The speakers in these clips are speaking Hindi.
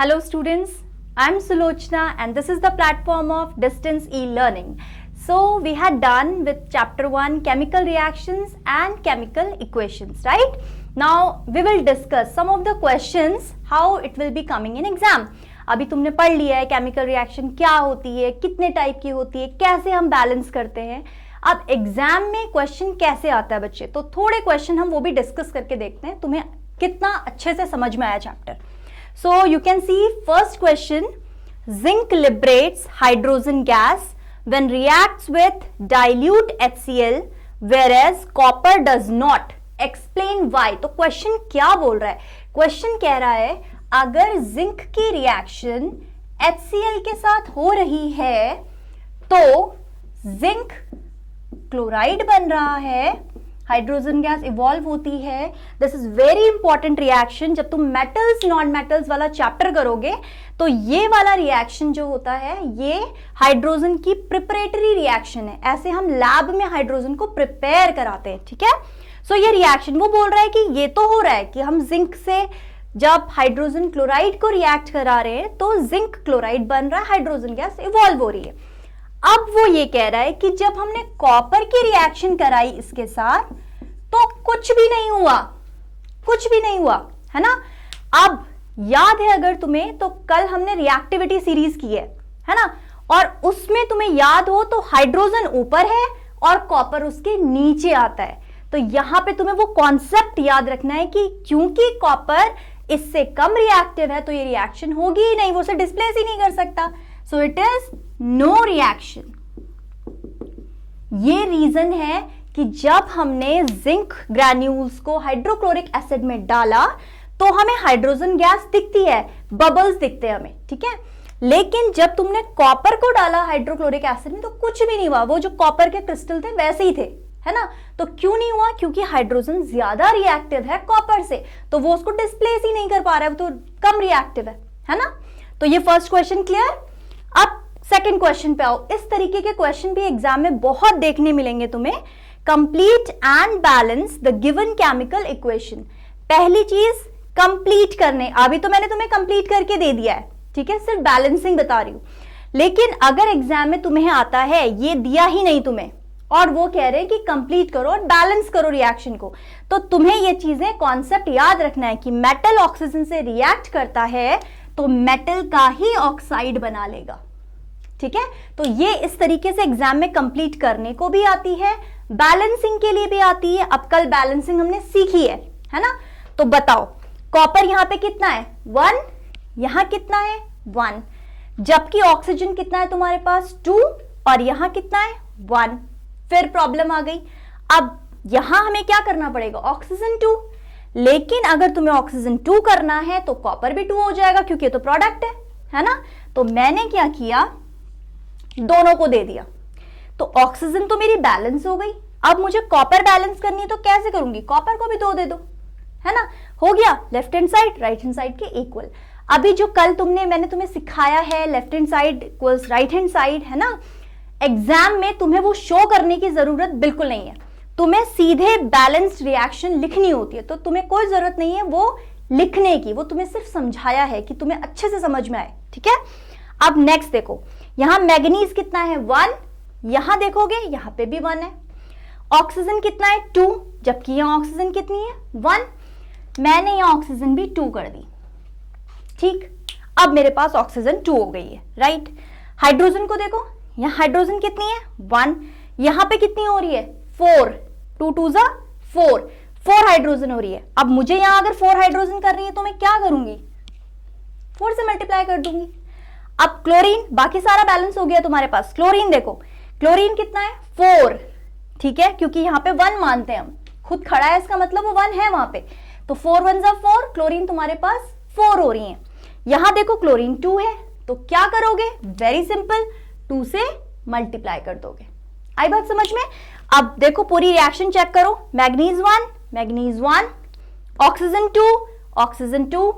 Hello students, I am Sulochana and this is the platform of distance e-learning. So we had done with chapter 1 chemical reactions and chemical equations, right? Now we will discuss some of the questions how it will be coming in exam. अभी तुमने पढ़ लिया है केमिकल रिएक्शन क्या होती है, कितने टाइप की होती है, कैसे हम बैलेंस करते हैं. अब एग्जाम में क्वेश्चन कैसे आता है बच्चे, तो थोड़े क्वेश्चन हम वो भी डिस्कस करके देखते हैं तुम्हें कितना अच्छे से समझ में आया chapter. So you can see first question, zinc liberates hydrogen gas when reacts with dilute HCl whereas copper does not. Explain why. तो क्वेश्चन क्या बोल रहा है? क्वेश्चन कह रहा है अगर जिंक की रिएक्शन HCl के साथ हो रही है तो जिंक क्लोराइड बन रहा है, हाइड्रोजन गैस इवॉल्व होती है. This is very important reaction. जब तुम मेटल्स नॉन मेटल्स वाला चैप्टर करोगे तो ये वाला रिएक्शन जो होता है ये हाइड्रोजन की प्रिपरेटरी रिएक्शन है. ऐसे हम लैब में हाइड्रोजन को प्रिपेयर कराते हैं, ठीक है. सो ये रिएक्शन वो बोल रहा है कि ये तो हो रहा है कि हम जिंक से जब हाइड्रोजन क्लोराइड को रिएक्ट करा रहे हैं तो जिंक क्लोराइड बन रहा है, हाइड्रोजन गैस इवॉल्व हो रही है. अब वो ये कह रहा है कि जब हमने कॉपर की रिएक्शन कराई इसके साथ तो कुछ भी नहीं हुआ, कुछ भी नहीं हुआ, है ना. अब याद है अगर तुम्हें तो कल हमने रिएक्टिविटी सीरीज की है ना, और उसमें तुम्हें याद हो तो हाइड्रोजन ऊपर है और कॉपर उसके नीचे आता है. तो यहां पे तुम्हें वो कॉन्सेप्ट याद रखना है कि क्योंकि कॉपर इससे कम रिएक्टिव है तो ये रिएक्शन होगी ही नहीं, वो उसे डिस्प्लेस ही नहीं कर सकता. So it is no reaction. ये रीजन है कि जब हमने जिंक ग्रैन्यूल्स को हाइड्रोक्लोरिक एसिड में डाला तो हमें हाइड्रोजन गैस दिखती है, बबल्स दिखते हैं हमें, ठीक है. लेकिन जब तुमने कॉपर को डाला हाइड्रोक्लोरिक एसिड में तो कुछ भी नहीं हुआ, वो जो कॉपर के क्रिस्टल थे वैसे ही थे, है ना. तो क्यों नहीं हुआ? क्योंकि हाइड्रोजन ज्यादा रिएक्टिव है कॉपर से, तो वो उसको डिस्प्लेस ही नहीं कर पा रहा है, वो तो कम रिएक्टिव है ना. तो ये फर्स्ट क्वेश्चन क्लियर. अब सेकंड क्वेश्चन पे आओ. इस तरीके के क्वेश्चन भी एग्जाम में बहुत देखने मिलेंगे तुम्हें. Complete and balance the given chemical equation. पहली चीज कंप्लीट करने, अभी तो मैंने तुम्हें कंप्लीट करके दे दिया है, ठीक है, सिर्फ बैलेंसिंग बता रही हूं. लेकिन अगर एग्जाम में तुम्हें आता है ये दिया ही नहीं तुम्हें और वो कह रहे हैं कि कंप्लीट करो और बैलेंस करो रिएक्शन को, तो तुम्हें ये चीजें कॉन्सेप्ट याद रखना है कि मेटल ऑक्सीजन से रिएक्ट करता है तो मेटल का ही ऑक्साइड बना लेगा, ठीक है. तो ये इस तरीके से एग्जाम में कंप्लीट करने को भी आती है, बैलेंसिंग के लिए भी आती है. अब कल बैलेंसिंग हमने सीखी है ना. तो बताओ कॉपर यहां पे कितना है 1, यहां कितना है 1, जबकि ऑक्सीजन कितना है तुम्हारे पास 2 और यहां कितना है 1. फिर प्रॉब्लम आ गई. अब यहां हमें क्या करना पड़ेगा, ऑक्सीजन 2. लेकिन अगर तुम्हें ऑक्सीजन 2 करना है तो कॉपर भी 2 हो जाएगा क्योंकि ये तो प्रोडक्ट है ना. तो मैंने क्या किया, दोनों को दे दिया. तो ऑक्सीजन तो मेरी बैलेंस हो गई. अब मुझे कॉपर बैलेंस करनी है तो कैसे करूंगी, कॉपर को भी 2 दे दो, है ना. हो गया left hand side right hand side के इक्वल. अभी जो कल मैंने तुम्हें सिखाया है left hand side equals right hand side, है ना. एग्जाम में तुम्हें वो शो करने की जरूरत बिल्कुल नहीं है, तुम्हें सीधे बैलेंस्ड रिएक्शन लिखनी होती है. तो तुम्हें कोई जरूरत नहीं है वो लिखने की, वो तुम्हें सिर्फ समझाया है कि तुम्हें अच्छे से समझ में आए, ठीक है. अब नेक्स्ट देखो, यहां मैग्नीज कितना है 1, यहां देखोगे यहां पे भी 1 है. ऑक्सीजन कितना है 2, जबकि यहां ऑक्सीजन कितनी है 1. मैंने यहां ऑक्सीजन भी 2 कर दी, ठीक. अब मेरे पास ऑक्सीजन 2 हो गई है, राइट. हाइड्रोजन को देखो, यहां हाइड्रोजन कितनी है 1, यहां पे कितनी हो रही है 4, 2 2 जा 4 हाइड्रोजन हो रही है. अब मुझे यहां अगर 4 हाइड्रोजन करनी है तो मैं क्या करूंगी, 4 से मल्टीप्लाई कर दूंगी. अब क्लोरीन, बाकी सारा बैलेंस हो गया तुम्हारे पास. क्लोरीन देखो, क्लोरीन कितना है 4, ठीक है, क्योंकि यहां पे 1 मानते हैं हम, खुद खड़ा है इसका मतलब वो 1 है वहां पे. तो 4 1 जा 4, क्लोरीन तुम्हारे पास 4 हो रही है. यहां देखो क्लोरीन 2 है, तो क्या करोगे, वेरी सिंपल, 2 से मल्टीप्लाई कर दोगे. आई बात समझ में. अब देखो पूरी रिएक्शन चेक करो, मैग्नीज 1, ऑक्सीजन 2, ऑक्सीजन 2,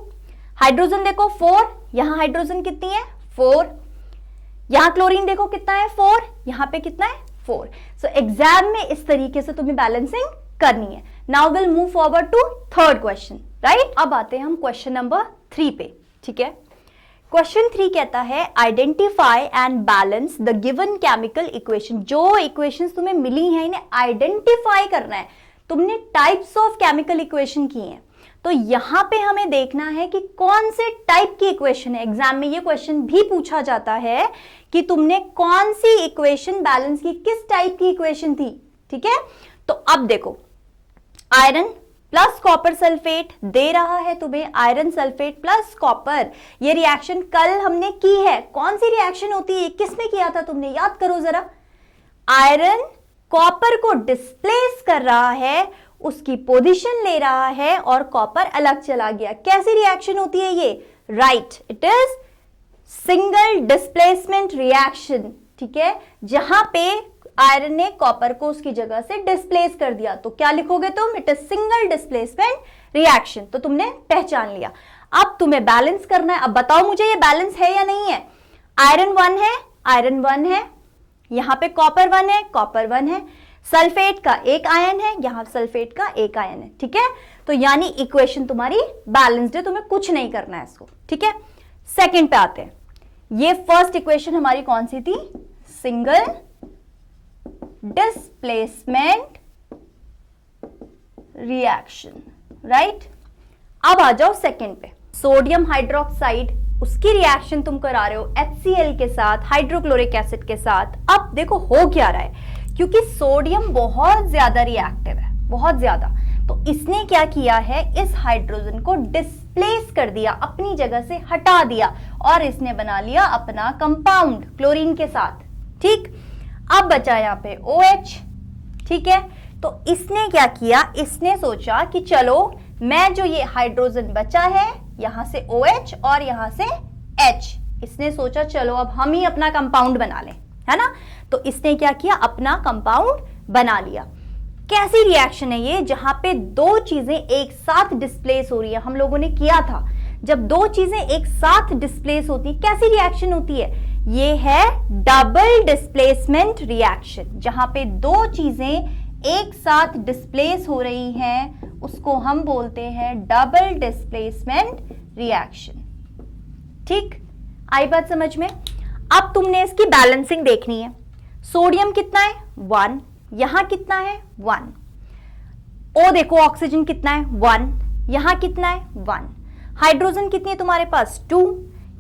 हाइड्रोजन देखो 4, यहां हाइड्रोजन कितनी है 4, यहां क्लोरीन देखो कितना है 4, यहां पे कितना है 4. सो एग्जाम में इस तरीके से तुम्हें बैलेंसिंग करनी है. Now will move forward to third question, right. अब आते हैं हम क्वेश्चन नंबर 3 पे, ठीक है. क्वेश्चन 3 कहता है identify and balance the given chemical equation. जो इक्वेशंस तुम्हें मिली हैं इन्हें आइडेंटिफाई करना है। तुमने टाइप्स ऑफ केमिकल इक्वेशन की हैं, तो यहां पे हमें देखना है कि कौन से टाइप की इक्वेशन है। एग्जाम में ये क्वेश्चन भी पूछा जाता है कि तुमने कौन सी इक्वेशन बैलेंस की, किस टाइप की इक्वेशन थी। ठीक है, तो अब देखो आयरन प्लस कॉपर सल्फेट दे रहा है तुम्हें, आयरन सल्फेट प्लस कॉपर। ये रिएक्शन कल हमने की है। कौन सी रिएक्शन होती है, किसमें किया था तुमने, याद करो जरा। आयरन कॉपर को डिस्प्लेस कर रहा है, उसकी पोजीशन ले रहा है और कॉपर अलग चला गया। कैसी रिएक्शन होती है ये? Right, it is single displacement reaction. ठीक है, जहां पे आयरन ने कॉपर को उसकी जगह से डिस्प्लेस कर दिया, तो क्या लिखोगे तुम? It is single displacement reaction. तो तुमने पहचान लिया। अब तुम्हें बैलेंस करना है। अब बताओ मुझे ये बैलेंस है या नहीं है? आयरन 1 है, आयरन 1 है, यहां पे कॉपर 1 है, कॉपर 1 है, सल्फेट का एक आयन है, यहां सल्फेट का एक आयन है। ठीक है, तो यानी इक्वेशन तुम्हारी बैलेंस्ड है, तुम्हें कुछ नहीं करना है इसको। ठीक है, सेकंड पे आते हैं। ये फर्स्ट इक्वेशन हमारी कौन सी थी? Single displacement reaction, right. अब आ जाओ सेकंड पे। सोडियम हाइड्रोक्साइड, उसकी रिएक्शन तुम करा रहे हो HCl के साथ, हाइड्रोक्लोरिक एसिड के साथ। अब देखो हो क्या रहा है, क्योंकि सोडियम बहुत ज्यादा रिएक्टिव है, बहुत ज्यादा, तो इसने क्या किया है, इस हाइड्रोजन को डिस्प्लेस कर दिया, अपनी जगह से हटा दिया और इसने बना लिया अपना कंपाउंड क्लोरीन के साथ। ठीक, अब बचा यहां पे OH। ठीक है, तो इसने क्या किया, इसने सोचा कि चलो मैं जो ये हाइड्रोजन बचा है यहां से OH और यहां से H, इसने सोचा चलो अब हम ही अपना कंपाउंड बना लें, है ना। तो इसने क्या किया, अपना कंपाउंड बना लिया। कैसी रिएक्शन है ये, जहां पे दो चीजें एक साथ डिस्प्लेस हो रही है। हम लोगों ने किया था, जब दो चीजें एक साथ डिस्प्लेस होती, कैसी रिएक्शन होती है? ये है डबल डिस्प्लेसमेंट रिएक्शन। जहां पे दो चीजें एक साथ डिस्प्लेस हो रही हैं, उसको हम बोलते हैं डबल डिस्प्लेसमेंट रिएक्शन। ठीक, आई बात समझ में? अब तुमने इसकी बैलेंसिंग देखनी है। सोडियम कितना है? 1, यहां कितना है? 1। ओ देखो ऑक्सीजन कितना है? 1, यहां कितना है? 1। हाइड्रोजन कितनी है तुम्हारे पास? 2,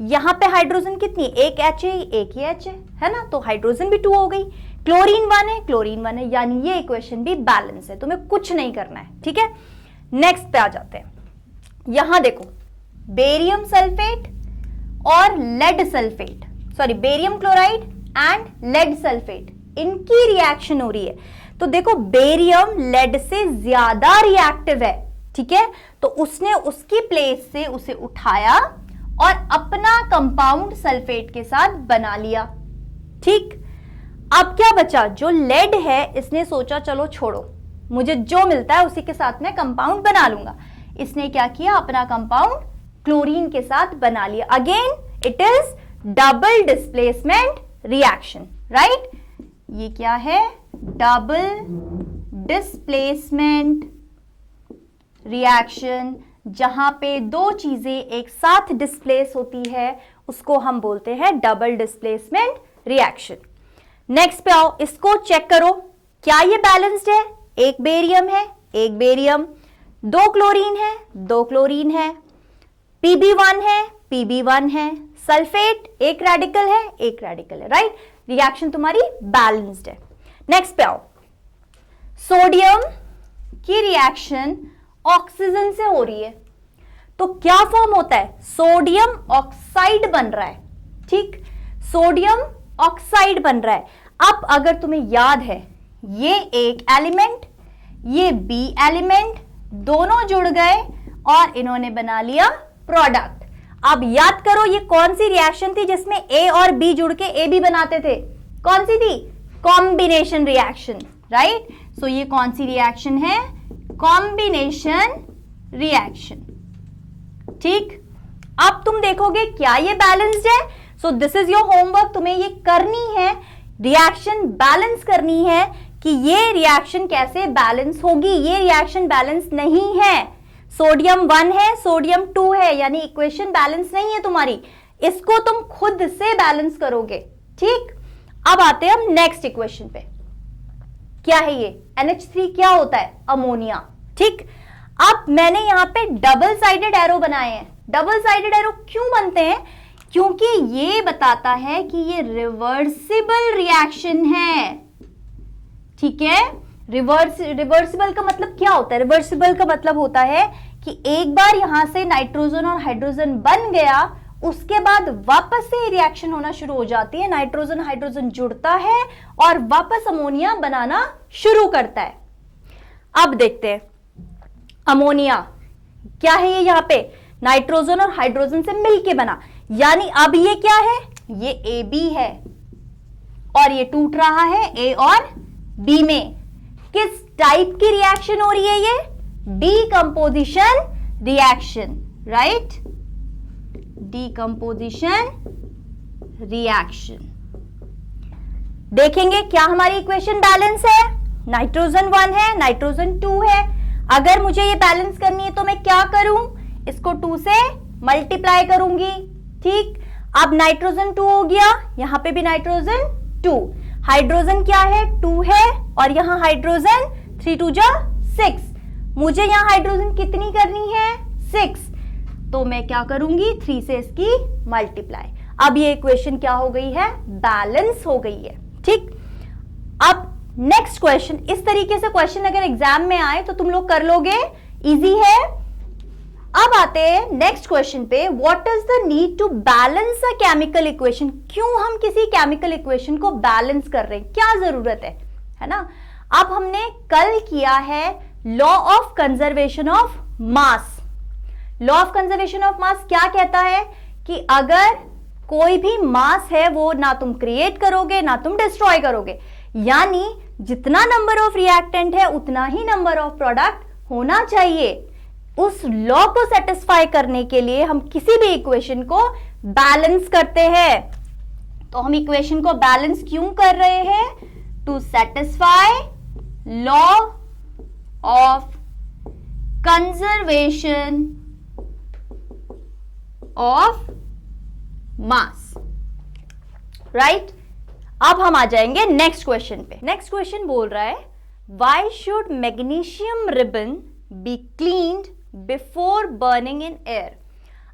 यहां पे हाइड्रोजन कितनी? एक H है, एक ही H है ना, तो हाइड्रोजन भी 2 हो गई। क्लोरीन 1 है, क्लोरीन 1 है, यानी ये इक्वेशन भी बैलेंस है, तुम्हें कुछ नहीं करना है। ठीक है, नेक्स्ट पे आ जाते हैं। यहां देखो बेरियम सल्फेट और lead sulphate, sorry barium chloride and lead sulphate, इनकी रिएक्शन हो रही है। तो देखो बेरियम लेड से ज्यादा रिएक्टिव है। ठीक है, तो उसने उसकी प्लेस से उसे उठाया और अपना कंपाउंड सल्फेट के साथ बना लिया। ठीक, अब क्या बचा? जो लेड है इसने सोचा चलो छोड़ो, मुझे जो मिलता है उसी के साथ मैं कंपाउंड बना लूंगा। इसने क्या किया, अपना कंपाउंड क्लोरीन के साथ बना लिया। Again it is double displacement reaction, right. ये क्या है? Double displacement reaction. जहां पे दो चीजें एक साथ डिस्प्लेस होती है उसको हम बोलते हैं डबल डिस्प्लेसमेंट रिएक्शन। नेक्स्ट पे आओ, इसको चेक करो, क्या ये बैलेंस्ड है? एक बेरियम है, एक बेरियम, दो क्लोरीन है, दो क्लोरीन है, Pb1 है, Pb1 है, सल्फेट एक रेडिकल है, एक रेडिकल है, राइट। रिएक्शन तुम्हारी बैलेंस्ड है। नेक्स्ट पे आओ, सोडियम की रिएक्शन ऑक्सीजन से हो रही है, तो क्या फॉर्म होता है? सोडियम ऑक्साइड बन रहा है। ठीक, सोडियम ऑक्साइड बन रहा है। अब अगर तुम्हें याद है, ये एक एलिमेंट, ये बी एलिमेंट, दोनों जुड़ गए और इन्होंने बना लिया प्रोडक्ट। अब याद करो ये कौन सी रिएक्शन थी जिसमें ए और बी जुड़ के ए बी बनाते थे? कौन सी थी? Combination reaction, right. सो ये कौन सी रिएक्शन है? Combination reaction. ठीक, अब तुम देखोगे क्या ये बैलेंस्ड है? So this is your homework, तुम्हें ये करनी है, रिएक्शन बैलेंस करनी है कि ये रिएक्शन कैसे बैलेंस होगी। ये रिएक्शन बैलेंस नहीं है, सोडियम 1 है, सोडियम 2 है, यानी इक्वेशन बैलेंस नहीं है तुम्हारी। इसको तुम खुद से बैलेंस करोगे। ठीक, अब आते हैं हम नेक्स्ट इक्वेशन पे। क्या है ये? NH3 क्या होता है? अमोनिया। ठीक, अब मैंने यहां पे डबल साइडेड एरो बनाए हैं। डबल साइडेड एरो क्यों बनते हैं? क्योंकि ये बताता है कि ये रिवर्सिबल रिएक्शन है। ठीक है, रिवर्सिबल का मतलब क्या होता है? रिवर्सिबल का मतलब होता है कि एक बार यहां से नाइट्रोजन और हाइड्रोजन बन गया, उसके बाद वापस से रिएक्शन होना शुरू हो जाती है, नाइट्रोजन हाइड्रोजन जुड़ता है और वापस अमोनिया बनाना शुरू करता है। अब देखते हैं अमोनिया क्या है। ये यहां पे नाइट्रोजन और हाइड्रोजन से मिलके बना, यानी अब ये क्या है? ये AB है और ये टूट रहा है A और B में। किस टाइप की रिएक्शन हो रही है ये? Decomposition reaction, right? Decomposition reaction. देखेंगे क्या हमारी इक्वेशन बैलेंस है? नाइट्रोजन 1 है, नाइट्रोजन 2 है। अगर मुझे ये बैलेंस करनी है तो मैं क्या करूं? इसको 2 से मल्टीप्लाई करूंगी। ठीक, अब नाइट्रोजन 2 हो गया, यहां पे भी नाइट्रोजन 2। हाइड्रोजन क्या है? 2 है और यहां हाइड्रोजन 3 2 जा 6। मुझे यहां हाइड्रोजन कितनी करनी है? 6। तो मैं क्या करूंगी? 3 से इसकी मल्टीप्लाई। अब ये इक्वेशन क्या हो गई है? बैलेंस हो गई है। ठीक, अब नेक्स्ट क्वेश्चन, इस तरीके से क्वेश्चन अगर एग्जाम में आए तो तुम लोग कर लोगे, इजी है। अब आते हैं नेक्स्ट क्वेश्चन पे। What is the need to balance a chemical equation? क्यों हम किसी केमिकल इक्वेशन को बैलेंस कर रहे हैं? क्या जरूरत है ना? अब हमने कल किया है law of conservation of mass. Law of conservation of मास क्या कहता है कि अगर कोई भी मास है वो ना तुम क्रिएट करोगे ना तुम डिस्ट्रॉय करोगे, यानी जितना नंबर ऑफ रिएक्टेंट है उतना ही नंबर ऑफ प्रोडक्ट होना चाहिए। उस लॉ को सेटिस्फाई करने के लिए हम किसी भी इक्वेशन को बैलेंस करते हैं। तो हम इक्वेशन को बैलेंस क्यों कर रहे हैं? To satisfy law of conservation of mass, right? अब हम आ जाएंगे नेक्स्ट क्वेश्चन पे। नेक्स्ट क्वेश्चन बोल रहा है why should magnesium ribbon be cleaned before burning in air?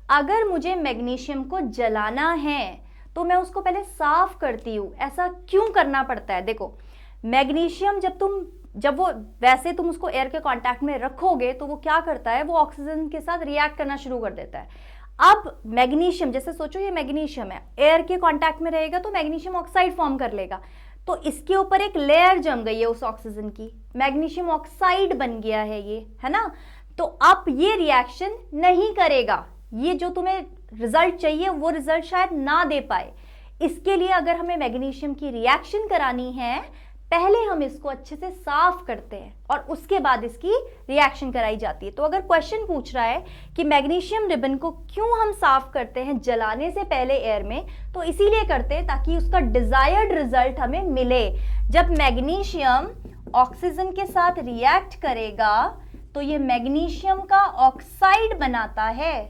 अगर मुझे मैग्नीशियम को जलाना है तो मैं उसको पहले साफ करती हूं। ऐसा क्यों करना पड़ता है? देखो, मैग्नीशियम जब वो वैसे तुम उसको एयर के कांटेक्ट में रखोगे तो वो क्या करता है? वो ऑक्सीजन के साथ रिएक्ट करना शुरू कर देता है। अब मैग्नीशियम, जैसे सोचो ये मैग्नीशियम है, एयर के कांटेक्ट में रहेगा तो मैग्नीशियम ऑक्साइड फॉर्म कर लेगा, तो इसके ऊपर एक लेयर जम गई है उस ऑक्सीजन की, मैग्नीशियम ऑक्साइड बन गया है ये, है ना? तो अब ये रिएक्शन नहीं करेगा, ये जो तुम्हें रिजल्ट चाहिए वो रिजल्ट शायद ना दे पाए। इसके लिए अगर हमें मैग्नीशियम की रिएक्शन करानी है, पहले हम इसको अच्छे से साफ करते हैं और उसके बाद इसकी रिएक्शन कराई जाती है। तो अगर क्वेश्चन पूछ रहा है कि मैग्नीशियम रिबन को क्यों हम साफ करते हैं जलाने से पहले एयर में, तो इसीलिए करते हैं ताकि उसका डिजायर्ड रिजल्ट हमें मिले। जब मैग्नीशियम ऑक्सीजन के साथ रिएक्ट करेगा तो ये मैग्नीशियम का ऑक्साइड बनाता है,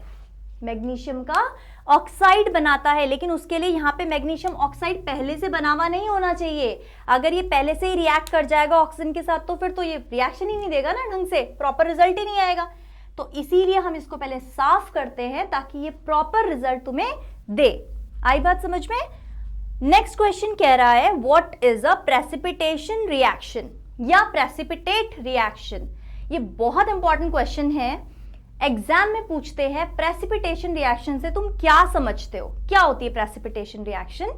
मैग्नीशियम का ऑक्साइड बनाता है। लेकिन उसके लिए यहाँ पे मैग्नीशियम ऑक्साइड पहले से बना हुआ नहीं होना चाहिए। अगर ये पहले से ही रिएक्ट कर जाएगा ऑक्सीजन के साथ तो फिर तो ये रिएक्शन ही नहीं देगा ना ढंग से, प्रॉपर रिजल्ट ही नहीं आएगा। तो इसीलिए हम इसको पहले साफ करते हैं ताकि ये प्रॉपर रिजल्ट तुम्हें दे। आई बात समझ में? नेक्स्ट क्वेश्चन कह रहा है what is a precipitation reaction या प्रेसिपिटेट रिएक्शन। ये बहुत इंपॉर्टेंट क्वेश्चन है, एग्जाम में पूछते हैं प्रेसिपिटेशन रिएक्शन से तुम क्या समझते हो, क्या होती है प्रेसिपिटेशन रिएक्शन?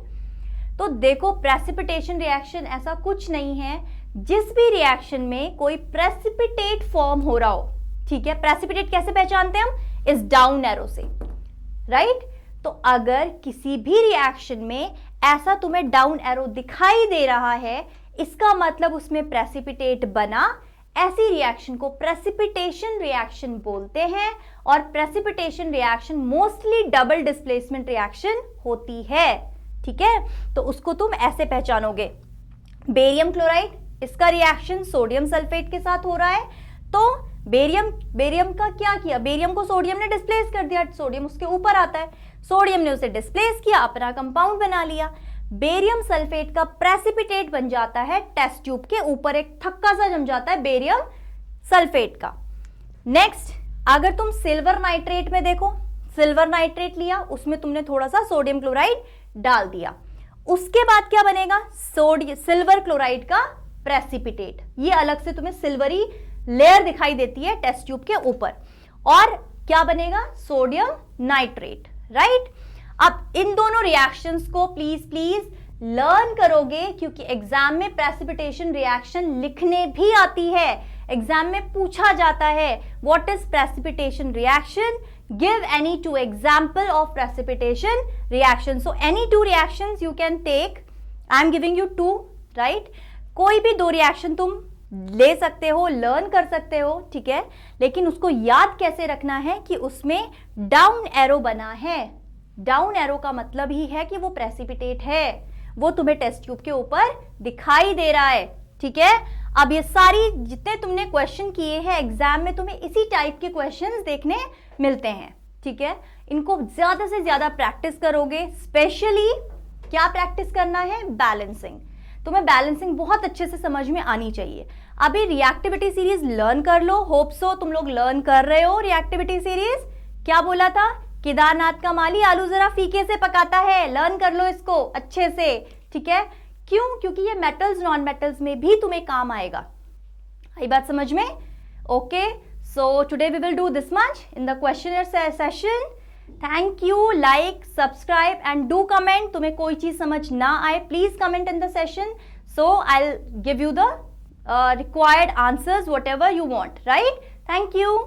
तो देखो, प्रेसिपिटेशन रिएक्शन ऐसा कुछ नहीं है, जिस भी रिएक्शन में कोई प्रेसिपिटेट फॉर्म हो रहा हो, ठीक है? प्रेसिपिटेट कैसे पहचानते हैं हम? इस डाउन एरो से, राइट? तो अगर किसी भी रिएक्शन में ऐसा तुम्हें डाउन एरो दिखाई दे रहा है, इसका मतलब उसमें प्रेसिपिटेट बना। ऐसी रिएक्शन को प्रेसिपिटेशन रिएक्शन बोलते हैं और precipitation reaction mostly double displacement reaction होती है, ठीक है? तो उसको तुम ऐसे पहचानोगे, बेरियम क्लोराइड, इसका रिएक्शन सोडियम सल्फेट के साथ हो रहा है, तो बेरियम का क्या किया, बेरियम को सोडियम ने डिस्प्लेस कर दिया, सोडियम उसके ऊपर आता है, सोडियम ने उसे डिस्प्लेस किया, अपना कंपाउंड बना लिया। बेरियम सल्फेट का प्रेसिपिटेट बन जाता है टेस्ट ट्यूब के ऊपर, एक थक्का सा जम जाता है बेरियम सल्फेट का। नेक्स्ट, अगर तुम सिल्वर नाइट्रेट में देखो, सिल्वर नाइट्रेट लिया, उसमें तुमने थोड़ा सा सोडियम क्लोराइड डाल दिया, उसके बाद क्या बनेगा, सिल्वर क्लोराइड का प्रेसिपिटेट। ये अलग से तुम्हें सिल्वरी लेयर दिखाई देती है टेस्ट ट्यूब के ऊपर, और क्या बनेगा, सोडियम नाइट्रेट, राइट। अब इन दोनों रिएक्शंस को प्लीज लर्न करोगे, क्योंकि एग्जाम में प्रेसिपिटेशन रिएक्शन लिखने भी आती है, एग्जाम में पूछा जाता है what is precipitation reaction, give any 2 example of precipitation reaction. So any 2 reactions you can take, I am giving you 2, right. कोई भी 2 रिएक्शन तुम ले सकते हो, लर्न कर सकते हो, ठीक है, लेकिन उसको याद कैसे रखना है कि उसमें डाउन एरो बना है। डाउन एरो का मतलब ही है कि वो प्रेसिपिटेट है, वो तुम्हें टेस्ट ट्यूब के ऊपर दिखाई दे रहा है, ठीक है। अब ये सारी जितने तुमने क्वेश्चन किए हैं एग्जाम में, तुम्हें इसी टाइप के क्वेश्चंस देखने मिलते हैं, ठीक है। इनको ज्यादा से ज्यादा प्रैक्टिस करोगे, स्पेशली क्या प्रैक्टिस करना है, बैलेंसिंग। तुम्हें बैलेंसिंग बहुत अच्छे से समझ में आनी चाहिए। अभी रिएक्टिविटी सीरीज लर्न कर लो, होप सो तुम लोग लर्न कर रहे हो रिएक्टिविटी सीरीज। क्या बोला था, केदारनाथ का माली आलू जरा फीके से पकाता है, लर्न कर लो इसको अच्छे से, ठीक है। क्यों, क्योंकि ये मेटल्स नॉन मेटल्स में भी तुम्हें काम आएगा। आई बात समझ में, okay. So today we will do this much in the questioner session. Thank you, like, subscribe and do comment. तुम्हें कोई चीज समझ ना आए, please comment in the session, so I'll give you the required answers whatever you want, right? Thank you.